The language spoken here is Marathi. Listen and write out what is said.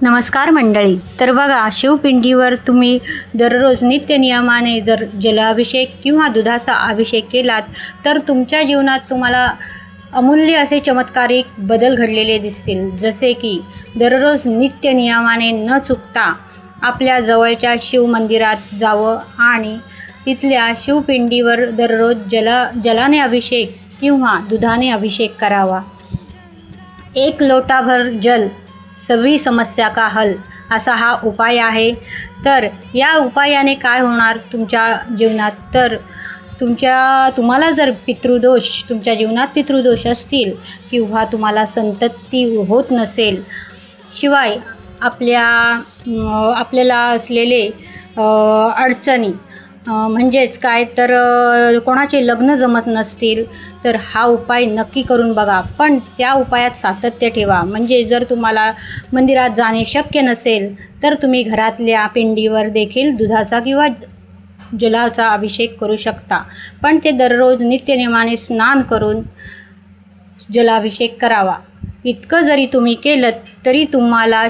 नमस्कार मंडळी. तर बघा, शिवपिंडीवर तुम्ही दररोज नित्यनियमाने जर जलाभिषेक किंवा दुधाचा अभिषेक केलात तर तुमच्या जीवनात तुम्हाला अमूल्य असे चमत्कारिक बदल घडलेले दिसतील. जसे की दररोज नित्यनियमाने न चुकता आपल्या जवळच्या शिवमंदिरात जावं आणि तिथल्या शिवपिंडीवर दररोज जलाने अभिषेक किंवा दुधाने अभिषेक करावा. एक लोटाभर जल सभी समस्या का हल असा हा उपाय आहे. तर या उपायाने काय होणार तुमच्या जीवनात, तर तुम्हाला जर तुमच्या जीवनात पितृदोष असतील किंवा तुम्हाला संतती होत नसेल, शिवाय आपल्याला असलेले अडचणी म्हणजेच काय तर कोणाचे लग्न जमत नसतील तर हा उपाय नक्की करून बघा. पण त्या उपायात सातत्य ठेवा. म्हणजे जर तुम्हाला मंदिरात जाणे शक्य नसेल तर तुम्ही घरातल्या पिंडीवर देखील दुधाचा किंवा जलाचा अभिषेक करू शकता. पण ते दररोज नित्यनेमाने स्नान करून जलाभिषेक करावा. इतकं जरी तुम्ही केलं तरी तुम्हाला